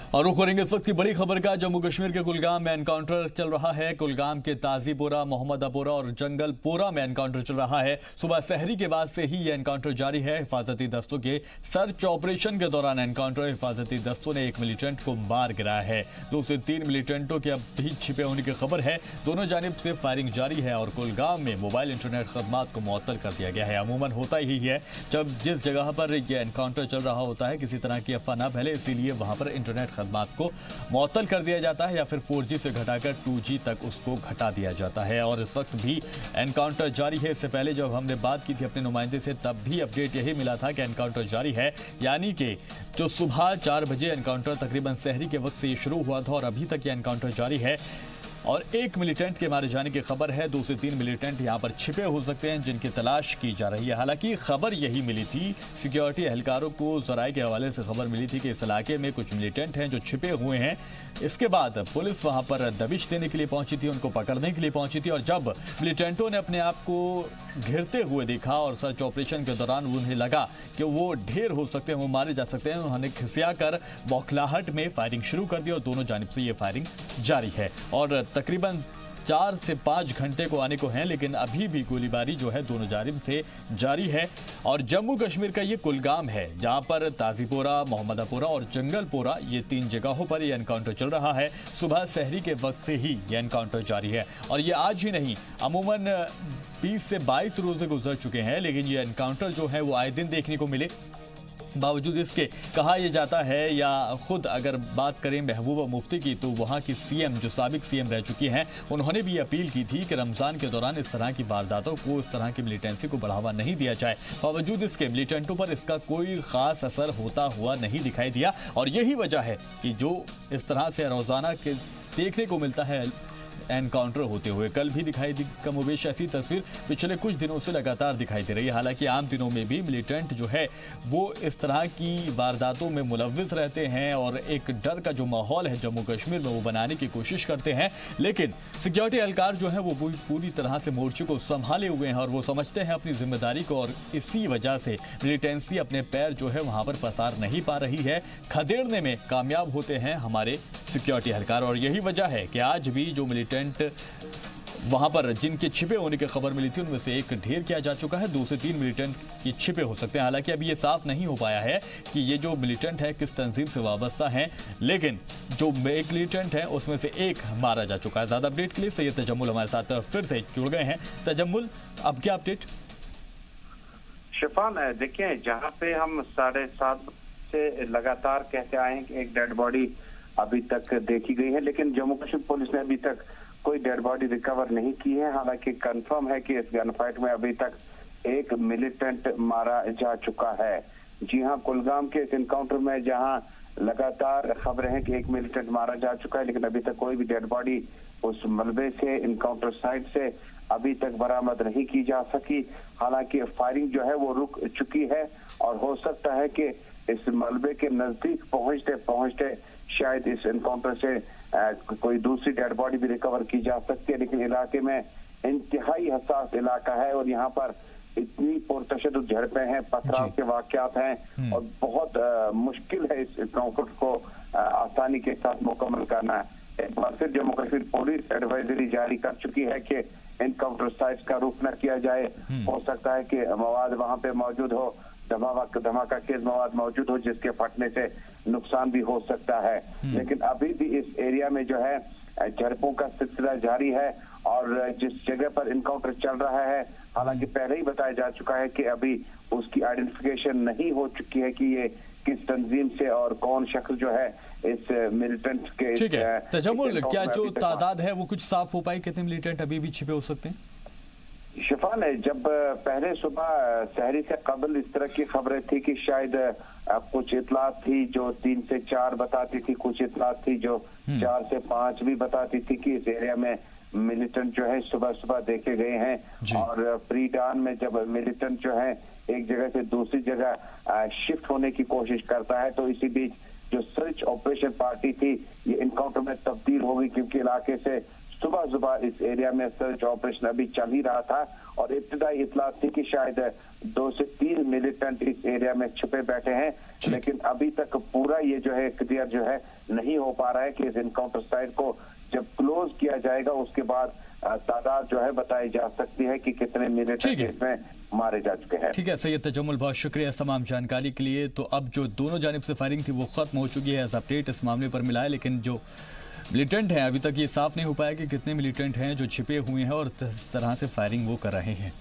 और रुख करेंगे इस वक्त की बड़ी खबर का। जम्मू कश्मीर के कुलगाम में एनकाउंटर चल रहा है। कुलगाम के ताजीपुरा, मोहम्मदपुरा और जंगलपुरा में एनकाउंटर चल रहा है। सुबह सहरी के बाद से ही यह एनकाउंटर जारी है। हिफाजती दस्तों के सर्च ऑपरेशन के दौरान एनकाउंटर हिफाजती दस्तों ने एक मिलिटेंट को मार गिराया है। 2 से 3 मिलिटेंटों के अब भी छिपे होने की खबर है। दोनों जानिब से फायरिंग जारी है और कुलगाम में मोबाइल इंटरनेट खदमात को मुअत्तल कर दिया गया है। अमूमन होता ही है जब जिस जगह पर यह एनकाउंटर चल रहा होता है किसी तरह की अफवाह न फैले, इसीलिए वहां पर इंटरनेट खदमात को मुअत्तल कर दिया जाता है या फिर 4G से घटाकर 2G तक उसको घटा दिया जाता है। और इस वक्त भी एनकाउंटर जारी है। इससे पहले जब हमने बात की थी अपने नुमाइंदे से तब भी अपडेट यही मिला था कि एनकाउंटर जारी है, यानी कि जो सुबह 4 बजे एनकाउंटर तकरीबन सहरी के वक्त से शुरू हुआ था और अभी तक ये एनकाउंटर जारी है। और एक मिलिटेंट के मारे जाने की खबर है। 2 से 3 मिलिटेंट यहां पर छिपे हो सकते हैं जिनकी तलाश की जा रही है। हालांकि खबर यही मिली थी, सिक्योरिटी एहलकारों को जराए के हवाले से खबर मिली थी कि इस इलाके में कुछ मिलिटेंट हैं जो छिपे हुए हैं। इसके बाद पुलिस वहां पर दबिश देने के लिए पहुंची थी, उनको पकड़ने के लिए पहुंची थी। और जब मिलिटेंटों ने अपने आप को घिरते हुए देखा और सर्च ऑपरेशन के दौरान उन्हें लगा कि वो ढेर हो सकते हैं, वो मारे जा सकते हैं, उन्होंने खिसिया कर बौखलाहट में फायरिंग शुरू कर दी और दोनों जानिब से ये फायरिंग जारी है। और तकरीबन 4 से 5 घंटे को आने को हैं, लेकिन अभी भी गोलीबारी जो है दोनों जानिब से जारी है। और जम्मू कश्मीर का ये कुलगाम है जहां पर ताजीपुरा, मोहम्मदपुरा और जंगलपुरा ये 3 जगहों पर ये एनकाउंटर चल रहा है। सुबह सहरी के वक्त से ही ये एनकाउंटर जारी है और ये आज ही नहीं, अमूमन 20 से 22 रोजे गुजर चुके हैं, लेकिन ये एनकाउंटर जो है वो आए दिन देखने को मिले। बावजूद इसके कहा यह जाता है, या खुद अगर बात करें महबूबा मुफ्ती की, तो वहां की सीएम जो साबिक सीएम रह चुकी हैं, उन्होंने भी अपील की थी कि रमजान के दौरान इस तरह की वारदातों को, इस तरह की मिलिटेंसी को बढ़ावा नहीं दिया जाए। बावजूद इसके मिलिटेंटों पर इसका कोई खास असर होता हुआ नहीं दिखाई दिया। और यही वजह है कि जो इस तरह से रोजाना के देखने को मिलता है एनकाउंटर होते हुए, कल भी दिखाई दी कमोबेश ऐसी तस्वीर पिछले कुछ दिनों से लगातार दिखाई दे रही है। हालांकि आम दिनों में भी मिलिटेंट जो है वो इस तरह की वारदातों में मुलव्विस रहते हैं और एक डर का जो माहौल है जम्मू कश्मीर में वो बनाने की कोशिश करते हैं। लेकिन सिक्योरिटी एहलकार जो है वो पूरी तरह से मोर्चे को संभाले हुए हैं और वो समझते हैं अपनी जिम्मेदारी को, और इसी वजह से मिलिटेंसी अपने पैर जो है वहां पर पसार नहीं पा रही है। खदेड़ने में कामयाब होते हैं हमारे सिक्योरिटी एहलकार। और यही वजह है कि आज भी जो मिलिटेंट वहां पर जिनके छिपे होने की खबर मिली थी उनमें से एक ढेर किया जा चुका है। 2 से 3 मिलिटेंट ये छिपे हो सकते हैं। हालांकि अभी ये साफ नहीं हो पाया है कि ये जो मिलिटेंट है किस तंजीम से वाबस्ता है, लेकिन जो एक मिलिटेंट है उसमें से एक मारा जा चुका है। ज्यादा अपडेट के लिए सैयद तजम्मुल हमारे साथ फिर से जुड़ गए हैं। तजम्मुल, अब क्या अपडेट? शिफान, देखिए, जहाँ पे हम 7:30 से लगातार कहते आए हैं कि एक डेड बॉडी अभी तक देखी गई है, लेकिन जम्मू कश्मीर पुलिस ने अभी तक कोई डेड बॉडी रिकवर नहीं की है। हालांकि कंफर्म है कि इस गन फाइट में अभी तक एक मिलिटेंट मारा जा चुका है। जी हां, कुलगाम के इस एनकाउंटर में जहां लगातार खबरें हैं कि एक मिलिटेंट मारा जा चुका है, लेकिन अभी तक कोई भी डेड बॉडी उस मलबे से, एनकाउंटर साइट से अभी तक बरामद नहीं की जा सकी। हालांकि फायरिंग जो है वो रुक चुकी है और हो सकता है कि इस मलबे के नजदीक पहुंचते पहुंचते शायद इस एनकाउंटर से कोई दूसरी डेड बॉडी भी रिकवर की जा सकती है। लेकिन इलाके में इंतहाई हसास इलाका है और यहाँ पर इतनी पुरतशद्दुद झड़पें हैं, पथराव के वाकयात हैं और बहुत मुश्किल है इस एनकाउंटर को आसानी के साथ मुकम्मल करना। एक बार फिर जम्मू कश्मीर पुलिस एडवाइजरी जारी कर चुकी है कि एनकाउंटर साइट्स का रुख न किया जाए। हो सकता है कि मवाद वहां पे मौजूद हो, धमाका खेज मवाद मौजूद हो जिसके फटने से नुकसान भी हो सकता है। लेकिन अभी भी इस एरिया में जो है झड़पों का सिलसिला जारी है और जिस जगह पर इनकाउंटर चल रहा है, हालांकि पहले ही बताया जा चुका है कि अभी उसकी आइडेंटिफिकेशन नहीं हो चुकी है कि ये किस तंजीम से और कौन शख्स जो है इस मिलिटेंट के। ठीक है तजम्मुल, क्या जो तादाद है वो कुछ साफ हो पाई? कितने मिलिटेंट अभी भी छिपे हो सकते हैं? शिफान, जब पहले सुबह सहरी से कबल इस तरह की खबरें थी कि शायद कुछ इतलात थी जो 3 से 4 बताती थी, कुछ इतलात थी जो 4 से 5 भी बताती थी कि इस एरिया में मिलिटेंट जो है सुबह सुबह देखे गए हैं। और प्री डान में जब मिलिटेंट जो है एक जगह से दूसरी जगह शिफ्ट होने की कोशिश करता है, तो इसी बीच जो सर्च ऑपरेशन पार्टी थी ये इनकाउंटर में तब्दील हो गई, क्योंकि इलाके से सुबह सुबह इस एरिया में सर्च ऑपरेशन अभी चल ही रहा था और इब्तिदाई इत्तला थी कि शायद 2 से 3 मिलिटेंट इस एरिया में छुपे बैठे हैं, लेकिन अभी तक पूरा ये जो है क्लियर जो है नहीं हो पा रहा है कि इस इनकाउंटर साइट को जब क्लोज किया जाएगा उसके बाद तादाद जो है बताई जा सकती है कि कितने मिलिटेंट इसमें मारे जा चुके हैं। ठीक है सैयद तजम्मुल, बहुत शुक्रिया इस तमाम जानकारी के लिए। तो अब जो दोनों जानिब से फायरिंग थी वो खत्म हो चुकी है, एज अपडेट इस मामले पर मिला है, लेकिन जो मिलिटेंट हैं अभी तक ये साफ नहीं हो पाया कि कितने मिलिटेंट हैं जो छिपे हुए हैं और किस तरह से फायरिंग वो कर रहे हैं।